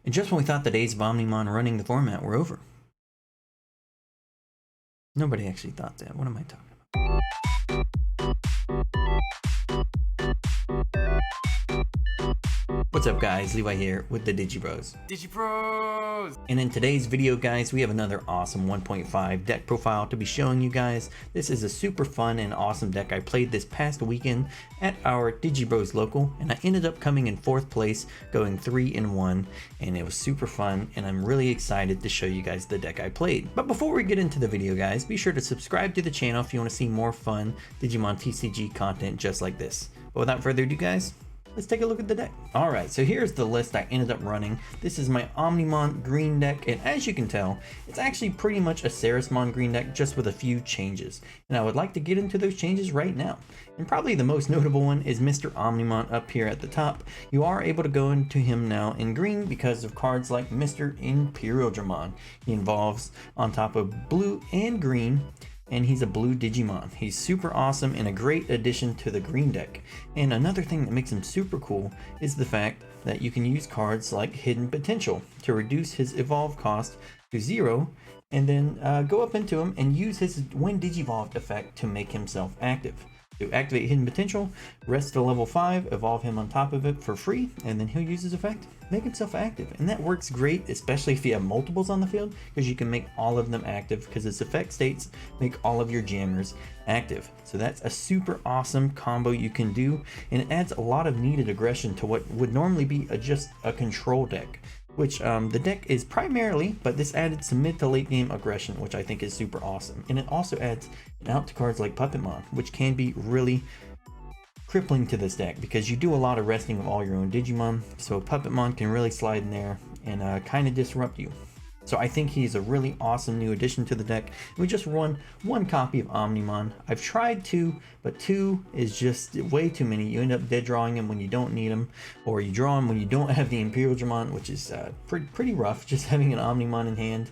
And just when we thought the days of Omnimon running the format were over. Nobody actually thought that. What am I talking about? What's up guys, Levi here with the Digi Bros. Digi Bros! And in today's video guys, we have another awesome 1.5 deck profile to be showing you guys. This is a super fun and awesome deck I played this past weekend at our Digi Bros local, and I ended up coming in 4th place, going 3-1, and it was super fun, and I'm really excited to show you guys the deck I played. But before we get into the video guys, be sure to subscribe to the channel if you want to see more fun Digimon TCG content just like this. But without further ado guys, let's take a look at the deck. Alright, so here's the list I ended up running. This is my Omnimon green deck, and as you can tell, it's actually pretty much a Ceresmon green deck just with a few changes. And I would like to get into those changes right now. And probably the most notable one is Mr. Omnimon up here at the top. You are able to go into him now in green because of cards like Mr. Imperial Dramon. He involves on top of blue and green, and he's a blue Digimon. He's super awesome and a great addition to the green deck. And another thing that makes him super cool is the fact that you can use cards like Hidden Potential to reduce his evolve cost to 0, and then go up into him and use his when Digivolved effect to make himself active. To activate Hidden Potential, rest to level 5, evolve him on top of it for free, and then he'll use his effect, make himself active. And that works great, especially if you have multiples on the field, because you can make all of them active, because its effect states make all of your jammers active. So that's a super awesome combo you can do, and it adds a lot of needed aggression to what would normally be just a control deck. Which the deck is primarily, but this added some mid to late game aggression, which I think is super awesome. And it also adds out to cards like Puppetmon, which can be really crippling to this deck because you do a lot of resting of all your own Digimon. So Puppetmon can really slide in there and kind of disrupt you. So I think he's a really awesome new addition to the deck. We just run 1 copy of Omnimon. I've tried 2, but 2 is just way too many. You end up dead drawing him when you don't need him, or you draw him when you don't have the Imperial Dramon, which is pretty rough, just having an Omnimon in hand.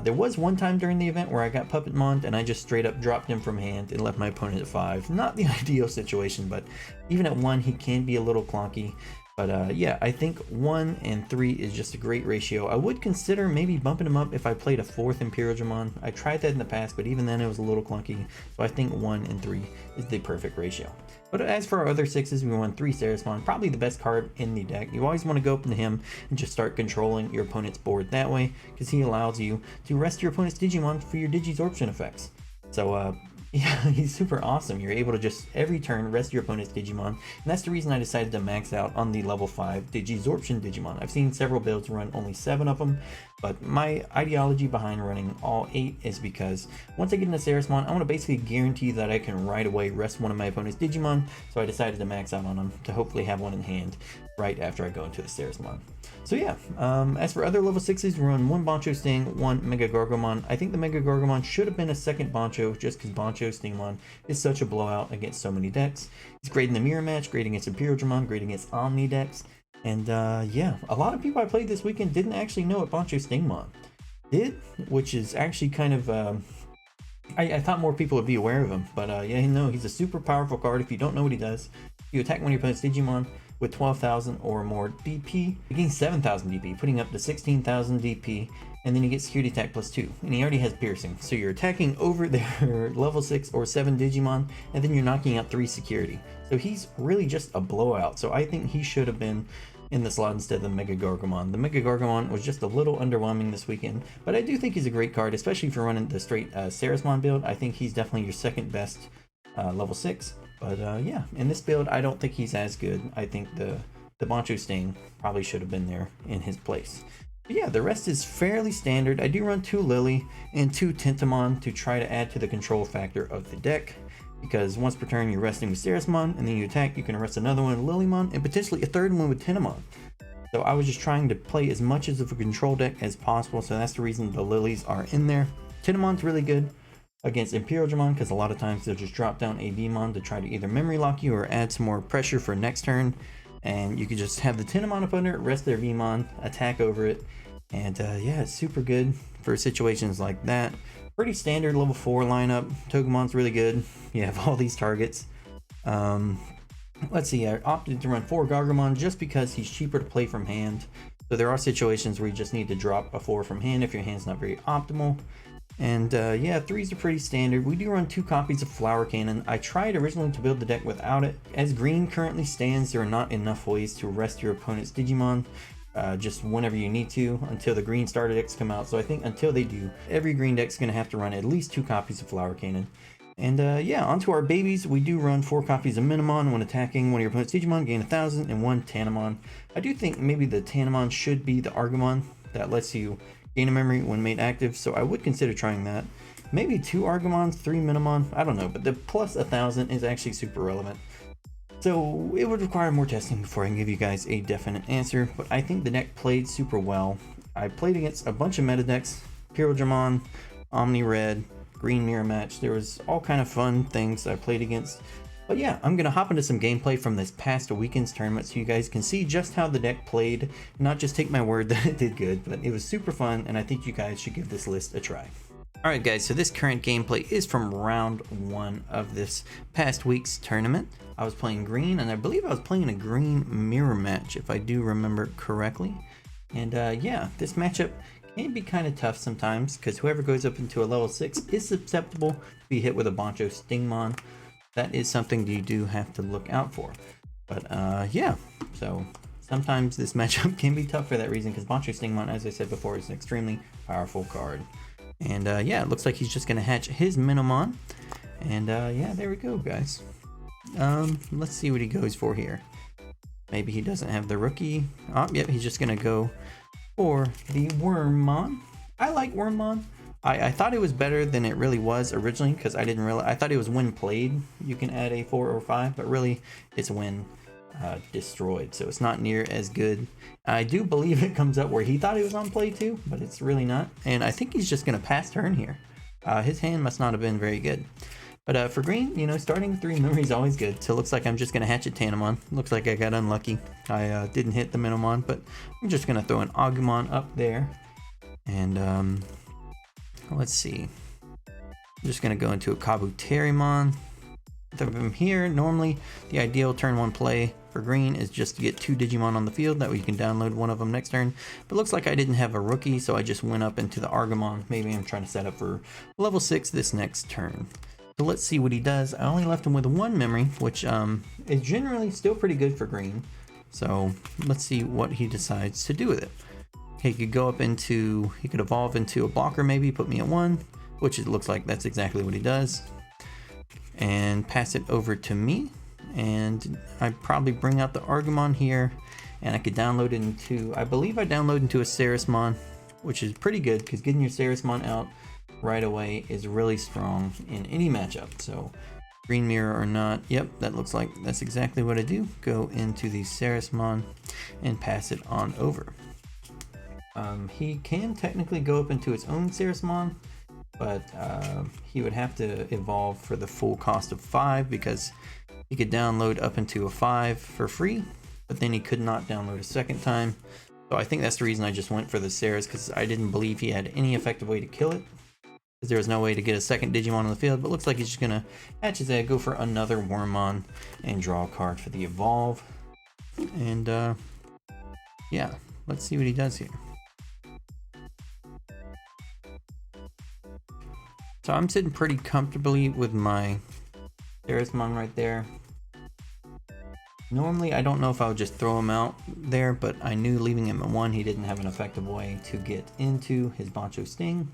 There was one time during the event where I got Puppetmon and I just straight up dropped him from hand and left my opponent at 5. Not the ideal situation, but even at 1 he can be a little clunky. But yeah, I think 1 and 3 is just a great ratio. I would consider maybe bumping him up if I played a 4th Imperial Dramon. I tried that in the past, but even then it was a little clunky. So I think 1 and 3 is the perfect ratio. But as for our other 6s, we won 3 Ceresmon, probably the best card in the deck. You always want to go up to him and just start controlling your opponent's board that way, because he allows you to rest your opponent's Digimon for your Digisorption effects. So yeah, he's super awesome. You're able to just every turn rest your opponent's Digimon, and that's the reason I decided to max out on the level 5 Digisorption Digimon. I've seen several builds run only 7 of them, but my ideology behind running all 8 is because once I get into Ceresmon, I want to basically guarantee that I can right away rest one of my opponent's Digimon, so I decided to max out on them to hopefully have one in hand right after I go into the Ceresmon. So yeah, as for other level 6s, we run 1 Bancho Sting, 1 Mega Gargomon. I think the Mega Gargomon should have been a 2nd Bancho just because Bancho Stingmon is such a blowout against so many decks. He's great in the mirror match, great against Imperial Dramon, great against Omni decks. And yeah, a lot of people I played this weekend didn't actually know what Bancho Stingmon did, which is actually kind of, I thought more people would be aware of him. But yeah, no, he's a super powerful card. If you don't know what he does, you attack one of your opponent's Digimon with 12,000 or more DP, he gains 7,000 DP, putting up to 16,000 DP, and then you get security attack +2, and he already has piercing, so you're attacking over their level 6 or 7 Digimon, and then you're knocking out 3 security. So he's really just a blowout, so I think he should have been in the slot instead of the Mega Gargomon. The Mega Gargomon was just a little underwhelming this weekend, but I do think he's a great card, especially if you're running the straight Ceresmon build. I think he's definitely your 2nd best level 6. But yeah, in this build, I don't think he's as good. I think the Bancho Sting probably should have been there in his place. But yeah, the rest is fairly standard. I do run 2 Lily and 2 Tentomon to try to add to the control factor of the deck, because once per turn you're resting with Ceresmon, and then you attack, you can arrest another one with Lilymon, and potentially a 3rd one with Tentomon. So I was just trying to play as much of a control deck as possible, so that's the reason the Lilies are in there. Tentomon's really good against Imperial Dramon because a lot of times they'll just drop down a Vmon to try to either memory lock you or add some more pressure for next turn, and you could just have the Tentomon opponent rest their Vmon, attack over it, and yeah, it's super good for situations like that. Pretty standard level 4 lineup. Togemon's really good. You have all these targets. Let's see, I opted to run 4 Gargomon just because he's cheaper to play from hand. So there are situations where you just need to drop a 4 from hand if your hand's not very optimal. And yeah, 3s are pretty standard. We do run 2 copies of Flower Cannon. I tried originally to build the deck without it. As green currently stands, there are not enough ways to rest your opponent's Digimon just whenever you need to until the green starter decks come out. So I think until they do, every green deck's going to have to run at least 2 copies of Flower Cannon. And yeah, onto our babies. We do run 4 copies of Minimon. When attacking one of your opponent's Digimon, gain 1,000, and 1 Tanimon. I do think maybe the Tanimon should be the Argomon. That lets you gain a memory when made active, so I would consider trying that. Maybe 2 Argomons, 3 Minimon, I don't know, but the plus 1,000 is actually super relevant. So it would require more testing before I can give you guys a definite answer, but I think the deck played super well. I played against a bunch of meta decks, Pyrodramon, Omni Red, Green Mirror Match. There was all kind of fun things I played against. But yeah, I'm going to hop into some gameplay from this past weekend's tournament so you guys can see just how the deck played, not just take my word that it did good, but it was super fun, and I think you guys should give this list a try. Alright guys, so this current gameplay is from round 1 of this past week's tournament. I was playing green, and I believe I was playing a green mirror match, if I do remember correctly. And yeah, this matchup can be kind of tough sometimes, because whoever goes up into a level 6 is susceptible to be hit with a Bancho Stingmon. That is something you do have to look out for. But yeah, so sometimes this matchup can be tough for that reason, because Bancho Stingmon, as I said before, is an extremely powerful card. And yeah, it looks like he's just going to hatch his Minimon. And yeah, there we go, guys. Let's see what he goes for here. Maybe he doesn't have the rookie. Oh, yep, he's just going to go for the Wormmon. I like Wormmon. I thought it was better than it really was originally, because I didn't realize. I thought it was when played you can add a 4 or 5, but really it's when destroyed, so it's not near as good. I do believe it comes up where he thought it was on play too, but it's really not. And I think he's just going to pass turn here. His hand must not have been very good. But for green, you know, starting with 3 memory is always good. So it looks like I'm just going to hatch a Tanimon. Looks like I got unlucky. I didn't hit the Minimon, but I'm just going to throw an Agumon up there. And let's see. I'm just going to go into a Kabuterimon. From here, normally the ideal turn 1 play for green is just to get 2 Digimon on the field. That way you can download one of them next turn. But looks like I didn't have a rookie, so I just went up into the Argomon. Maybe I'm trying to set up for level 6 this next turn. So let's see what he does. I only left him with 1 memory, which is generally still pretty good for green. So let's see what he decides to do with it. He could go up into, he could evolve into a blocker maybe, put me at 1, which it looks like that's exactly what he does. And pass it over to me. And I'd probably bring out the Argomon here, and I could download it into, I believe I download into a Ceresmon, which is pretty good because getting your Ceresmon out right away is really strong in any matchup. So green mirror or not, yep, that looks like that's exactly what I do. Go into the Ceresmon and pass it on over. He can technically go up into his own Ceresmon, but he would have to evolve for the full cost of 5 because he could download up into a 5 for free, but then he could not download a second time. So I think that's the reason I just went for the Ceres, because I didn't believe he had any effective way to kill it, because there was no way to get a second Digimon on the field. But looks like he's just gonna hatch his egg, go for another Wormmon, and draw a card for the evolve. And yeah, let's see what he does here. So I'm sitting pretty comfortably with my Ceresmon right there. Normally, I don't know if I would just throw him out there, but I knew leaving him at 1, he didn't have an effective way to get into his Bancho Sting.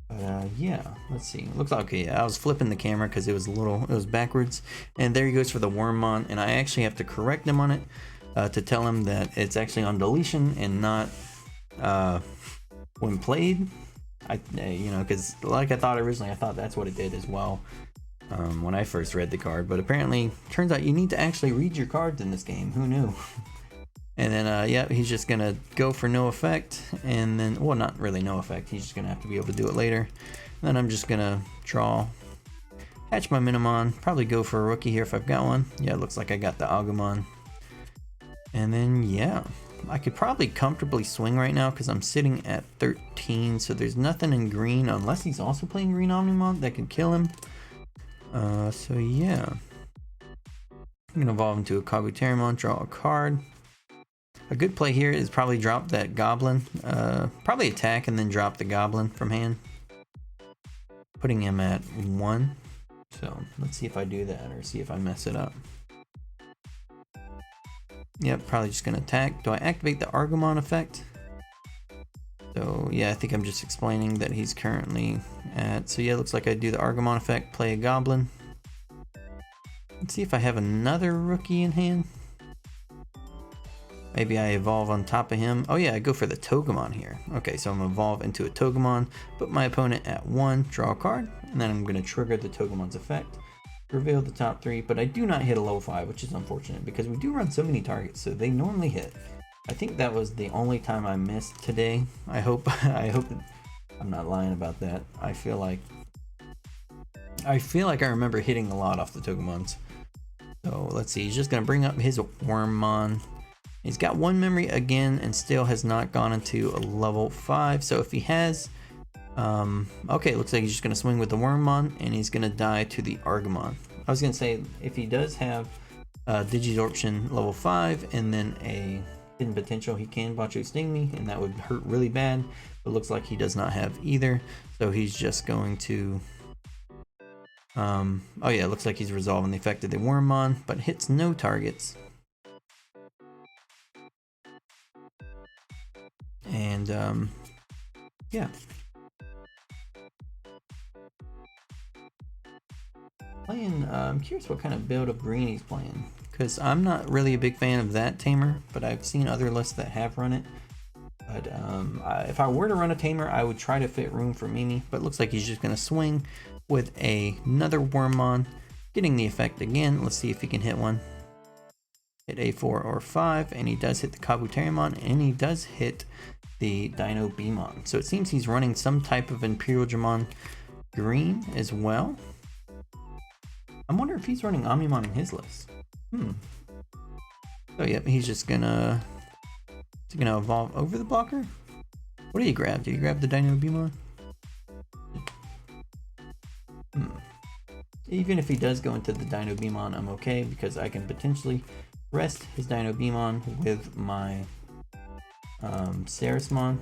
But yeah, let's see. It looks like, okay, I was flipping the camera because it was backwards. And there he goes for the Wormmon, and I actually have to correct him on it to tell him that it's actually on deletion and not when played. You know, because like I thought originally, I thought that's what it did as well when I first read the card. But apparently, turns out you need to actually read your cards in this game. Who knew? And then, yeah, he's just going to go for no effect. And then, well, not really no effect. He's just going to have to be able to do it later. And then I'm just going to draw, hatch my Minimon. Probably go for a rookie here if I've got one. Yeah, it looks like I got the Agumon. And then, yeah. I could probably comfortably swing right now because I'm sitting at 13, so there's nothing in green unless he's also playing green Omnimon that could kill him. So yeah. I'm going to evolve into a Kabuterimon, draw a card. A good play here is probably drop that goblin. Probably attack and then drop the goblin from hand. Putting him at 1. So let's see if I do that or see if I mess it up. Yep, probably just gonna attack. Do I activate the Argomon effect? So yeah, I think I'm just explaining that he's currently at, so yeah, looks like I do the Argomon effect, play a goblin. Let's see if I have another rookie in hand. Maybe I evolve on top of him. Oh yeah, I go for the Togemon here. Okay, so I'm gonna evolve into a Togemon, put my opponent at 1, draw a card, and then I'm gonna trigger the Togemon's effect, reveal the top 3, but I do not hit a level 5, which is unfortunate because we do run so many targets, so they normally hit. I think that was the only time I missed today. I hope I'm not lying about that. I feel like I remember hitting a lot off the Togemons. So let's see, he's just gonna bring up his Wormmon. He's got 1 memory again and still has not gone into a level 5. So if he has, okay, it looks like he's just gonna swing with the Wormmon and he's gonna die to the Argomon. I was gonna say, if he does have Digisorption level 5 and then a hidden potential, he can Bacho Sting me and that would hurt really bad, but looks like he does not have either, so he's just going to oh yeah, it looks like he's resolving the effect of the Wormmon, but hits no targets. And yeah, playing, I'm curious what kind of build of green he's playing, because I'm not really a big fan of that tamer, but I've seen other lists that have run it. But if I were to run a tamer, I would try to fit room for Mimi, but it looks like he's just going to swing with another Wormmon, getting the effect again. Let's see if he can hit one. Hit a 4 or 5, and he does hit the Kabuterimon, and he does hit the Dino Beamon. So it seems he's running some type of Imperial Dramon green as well. I wonder if he's running Omnimon in his list. So yeah, he's just gonna evolve over the blocker. What did he grab? Did he grab the Dino Beamon? Even if he does go into the Dino Beamon, I'm okay because I can potentially rest his Dino Beamon with my Ceresmon.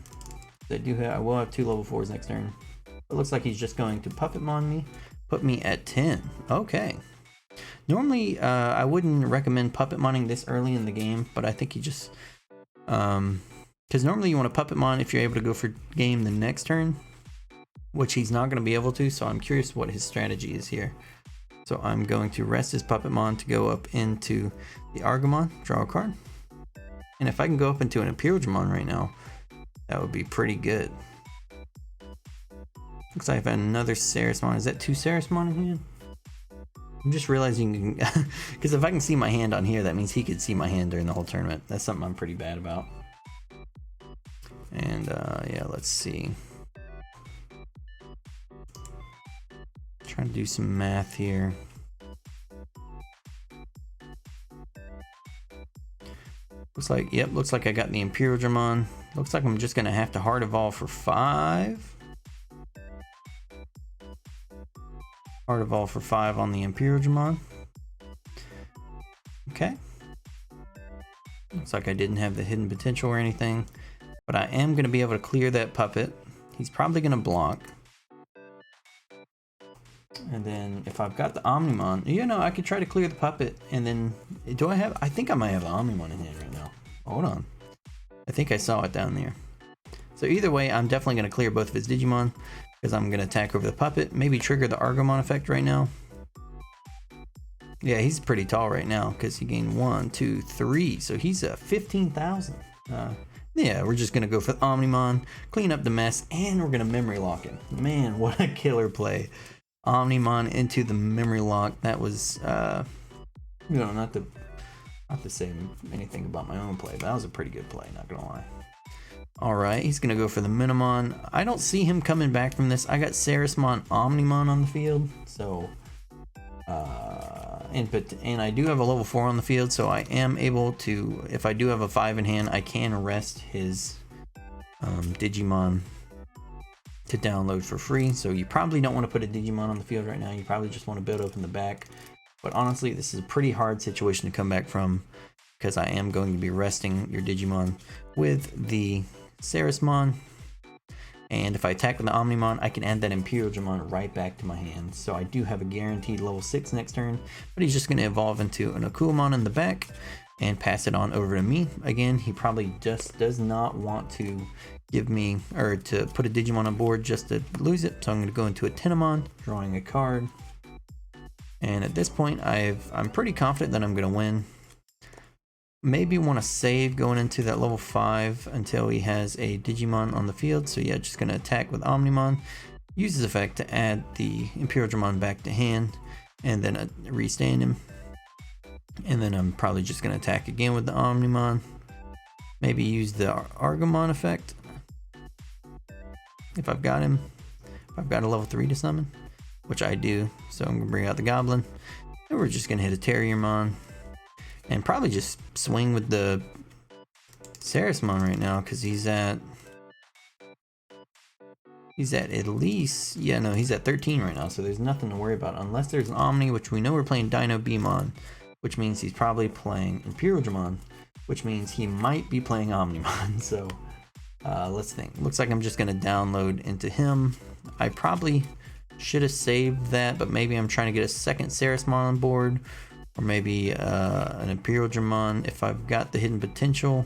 I will have 2 level 4s next turn. It looks like he's just going to Puppetmon me, put me at 10. Okay. Normally, I wouldn't recommend Puppetmoning this early in the game, but I think he just, because normally you want to Puppetmon if you're able to go for game the next turn, which he's not going to be able to. So I'm curious what his strategy is here. So I'm going to rest his Puppetmon to go up into the Argomon, draw a card. And if I can go up into an Imperial Dramon right now, that would be pretty good. Looks like I have another Ceresmon. Is that 2 Ceresmon in hand? I'm just realizing, because if I can see my hand on here, that means he could see my hand during the whole tournament. That's something I'm pretty bad about. And yeah, let's see. Trying to do some math here. Looks like I got the Imperial Dramon. Looks like I'm just gonna have to hard evolve for 5. Hard evolve for 5 on the Imperial Dramon. Okay. Looks like I didn't have the hidden potential or anything, but I am gonna be able to clear that puppet. He's probably gonna block. And then if I've got the Omnimon, you know, I could try to clear the puppet. And then I think I might have an Omnimon in hand right now. Hold on. I think I saw it down there. So either way, I'm definitely going to clear both of his Digimon because I'm going to attack over the puppet. Maybe trigger the Argomon effect right now. Yeah, he's pretty tall right now because he gained 1, 2, 3. So he's a 15,000. Yeah, we're just going to go for the Omnimon, clean up the mess, and we're going to memory lock him. Man, what a killer play. Omnimon into the memory lock. That was, you know, not to say anything about my own play, but that was a pretty good play, not gonna lie. All right, he's gonna go for the Minimon. I don't see him coming back from this. I got Ceresmon, Omnimon on the field, so, and I do have a level 4 on the field, so I am able to, if I do have a 5 in hand, I can rest his Digimon to download for free. So you probably don't want to put a Digimon on the field right now. You probably just want to build up in the back. But honestly, this is a pretty hard situation to come back from because I am going to be resting your Digimon with the Ceresmon. And if I attack with the Omnimon, I can add that Imperialdramon right back to my hand. So I do have a guaranteed level 6 next turn, but he's just going to evolve into an Akuamon in the back and pass it on over to me. Again, he probably just does not want to give me, or to put a Digimon on board just to lose it. So I'm going to go into a Tenamon, drawing a card. And at this point, I'm pretty confident that I'm going to win. Maybe want to save going into that level 5 until he has a Digimon on the field. So yeah, just going to attack with Omnimon. Use his effect to add the Imperialdramon back to hand and then restand him. And then I'm probably just going to attack again with the Omnimon. Maybe use the Argamon effect if I've got him. If I've got a level 3 to summon, which I do. So I'm going to bring out the Goblin. And we're just going to hit a Terriermon. And probably just swing with the Ceresmon right now, because he's at least, yeah, no, he's at 13 right now, so there's nothing to worry about unless there's an Omni, which we know we're playing Dino Beamon, which means he's probably playing Imperialdramon, which means he might be playing Omnimon. So let's think. Looks like I'm just going to download into him. I probably should have saved that, but maybe I'm trying to get a second Ceresmon on board. Or maybe an Imperialdramon if I've got the hidden potential.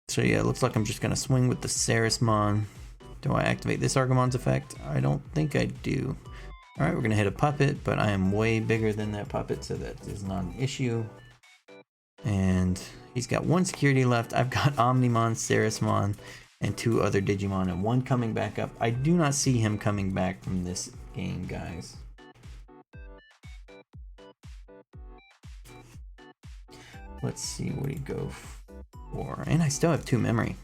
So yeah, it looks like I'm just going to swing with the Ceresmon. Do I activate this Argamon's effect? I don't think I do. Alright, we're going to hit a puppet, but I am way bigger than that puppet, so that is not an issue. And he's got one security left. I've got Omnimon, Ceresmon, and 2 other Digimon, and 1 coming back up. I do not see him coming back from this game, guys. Let's see what he go for. And I still have 2 memory.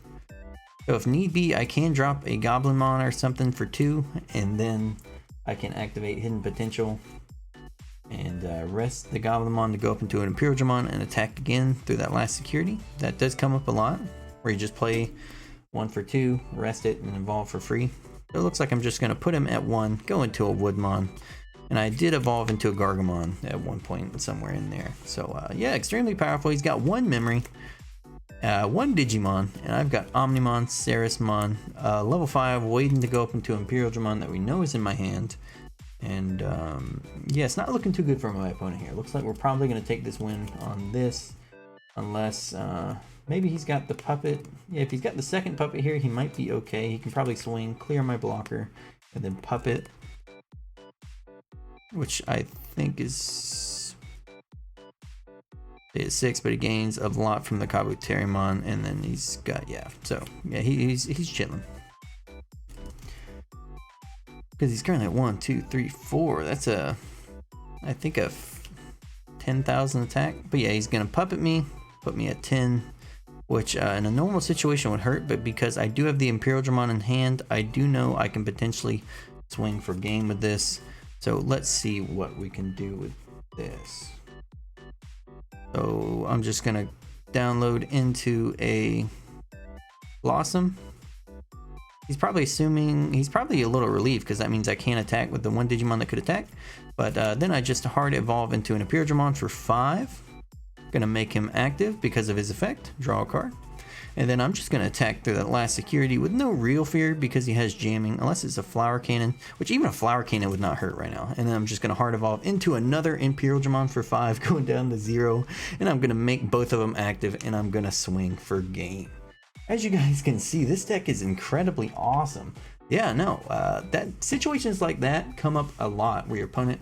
So if need be, I can drop a Goblinmon or something for 2, and then I can activate hidden potential and rest the Goblinmon to go up into an Imperialdramon and attack again through that last security. That does come up a lot, where you just play 1 for 2, rest it, and evolve for free. So it looks like I'm just going to put him at 1, go into a Woodmon, and I did evolve into a Gargamon at one point somewhere in there. So yeah, extremely powerful. He's got 1 memory, 1 Digimon, and I've got Omnimon, Ceresmon, level 5, waiting to go up into Imperialdramon that we know is in my hand. And yeah, it's not looking too good for my opponent here. Looks like we're probably going to take this win on this, unless maybe he's got the puppet. Yeah, if he's got the second puppet here, he might be okay. He can probably swing, clear my blocker, and then puppet, which I think is 6, but he gains a lot from the Kabuterimon, and then he's got, yeah. So yeah, he's chilling. Because he's currently at 1, 2, 3, 4. That's I think a 10,000 attack. But yeah, he's gonna puppet me, put me at 10, which in a normal situation would hurt. But because I do have the Imperialdramon in hand, I do know I can potentially swing for game with this. So let's see what we can do with this. So I'm just gonna download into a Blossom. He's probably assuming, he's probably a little relieved because that means I can't attack with the 1 Digimon that could attack. But then I just hard evolve into an Imperialdramon for 5. Gonna make him active because of his effect, draw a card. And then I'm just gonna attack through that last security with no real fear because he has jamming, unless it's a Flower Cannon, which even a Flower Cannon would not hurt right now. And then I'm just gonna hard evolve into another Imperialdramon for 5, going down to 0. And I'm gonna make both of them active, and I'm gonna swing for game. As you guys can see, this deck is incredibly awesome. Yeah, no, that situations like that come up a lot where your opponent,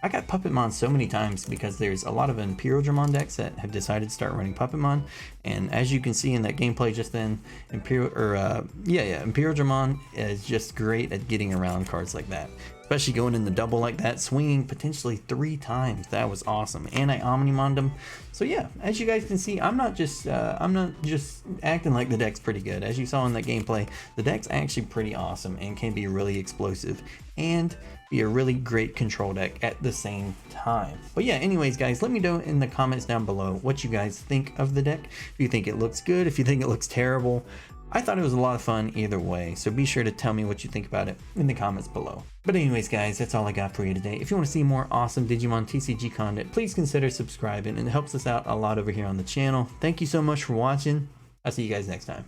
I got Puppetmon so many times because there's a lot of Imperialdramon decks that have decided to start running Puppetmon, and as you can see in that gameplay just then, Imperialdramon is just great at getting around cards like that, especially going in the double like that, swinging potentially 3 times. That was awesome, and I Omnimoned him. So yeah, as you guys can see, I'm not just acting like the deck's pretty good. As you saw in that gameplay, the deck's actually pretty awesome and can be really explosive and be a really great control deck at the same time. But yeah, anyways guys, let me know in the comments down below what you guys think of the deck. If you think it looks good, if you think it looks terrible, I thought it was a lot of fun either way, so be sure to tell me what you think about it in the comments below. But anyways guys, that's all I got for you today. If you want to see more awesome Digimon TCG content, please consider subscribing, and it helps us out a lot over here on the channel. Thank you so much for watching. I'll see you guys next time.